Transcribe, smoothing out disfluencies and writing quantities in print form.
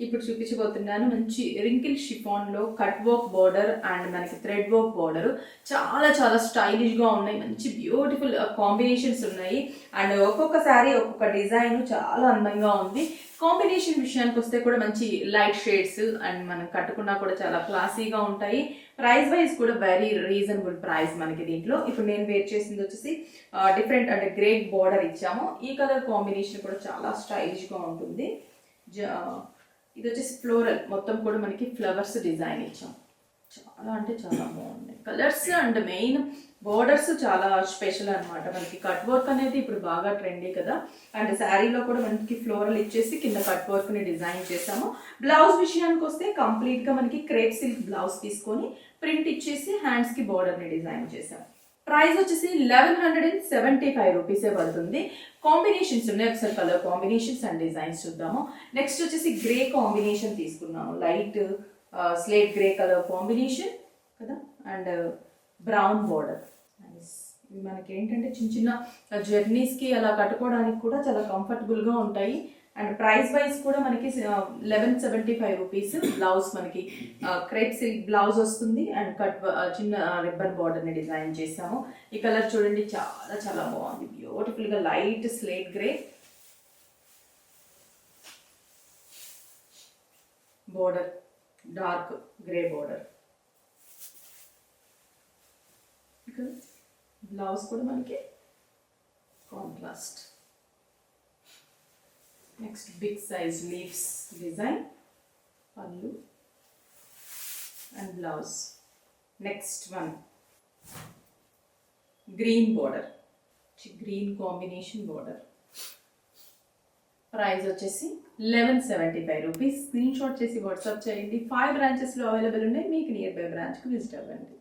ఇప్పుడు చూపించబోతున్నాను మంచి రింకిల్ షిఫాన్లో కట్ వర్క్ బోర్డర్ అండ్ మనకి థ్రెడ్ వర్క్ బోర్డర్ చాలా చాలా స్టైలిష్గా ఉన్నాయి. మంచి బ్యూటిఫుల్ కాంబినేషన్స్ ఉన్నాయి అండ్ ఒక్కొక్క శారీ ఒక్కొక్క డిజైన్ చాలా అందంగా ఉంది. కాంబినేషన్ విషయానికి వస్తే కూడా మంచి లైట్ షేడ్స్ అండ్ మనం కట్టుకున్నా కూడా చాలా క్లాసీగా ఉంటాయి. ప్రైస్ వైజ్ కూడా వెరీ రీజనబుల్ ప్రైస్ మనకి దీంట్లో. ఇప్పుడు నేను వేర్ చేసింది వచ్చేసి డిఫరెంట్ అంటే గ్రేట్ బోర్డర్ ఇచ్చాము. ఈ కలర్ కాంబినేషన్ కూడా చాలా స్టైలిష్గా ఉంటుంది. ఇది వచ్చేసి ఫ్లోరల్ మొత్తం కూడా మనకి ఫ్లవర్స్ డిజైన్ ఇచ్చాం. చాలా అంటే చాలా బాగున్నాయి కలర్స్ అండ్ మెయిన్ బోర్డర్స్ చాలా స్పెషల్ అనమాట. మనకి కట్ వర్క్ అనేది ఇప్పుడు బాగా ట్రెండీ కదా. అండ్ శారీలో కూడా మనకి ఫ్లోరల్ ఇచ్చేసి కింద కట్ వర్క్ని డిజైన్ చేసాము. బ్లౌజ్ విషయానికి వస్తే కంప్లీట్గా మనకి క్రేప్ సిల్క్ బ్లౌజ్ తీసుకొని ప్రింట్ ఇచ్చేసి హ్యాండ్స్కి బోర్డర్ని డిజైన్ చేసాము. ప్రైస్ వచ్చేసి 1175 రూపీసే పడుతుంది. కాంబినేషన్స్ ఉన్నాయి, ఒకసారి కలర్ కాంబినేషన్స్ అండ్ డిజైన్స్ చూద్దాము. నెక్స్ట్ వచ్చేసి గ్రే కాంబినేషన్ తీసుకున్నాము, light slate grey colour combination కదా అండ్ బ్రౌన్ బోర్డర్. ఇవి మనకి ఏంటంటే చిన్న చిన్న జర్నీస్కి అలా కట్టుకోవడానికి కూడా చాలా కంఫర్టబుల్గా ఉంటాయి. అండ్ ప్రైస్ వైజ్ కూడా మనకి 1175 రూపీస్. బ్లౌజ్ మనకి క్రేప్ సిల్క్ బ్లౌజ్ వస్తుంది అండ్ చిన్న రిబ్బన్ బార్డర్ని డిజైన్ చేసాము. ఈ కలర్ చూడండి చాలా చాలా బాగుంది, బ్యూటిఫుల్గా light slate grey border, dark grey border. Blouse కూడా మనకి contrast. Next big size leaves design, పళ్ళు and blouse. Next one green border, green combination border. Price వచ్చేసి 1175 రూపీస్. స్క్రీన్ షాట్ చేసి వాట్సాప్ చేయండి. 5 బ్రాంచెస్లో అవైలబుల్ ఉన్నాయి. మీకు నియర్ బై బ్రాంచ్కి విజిట్ అవ్వండి.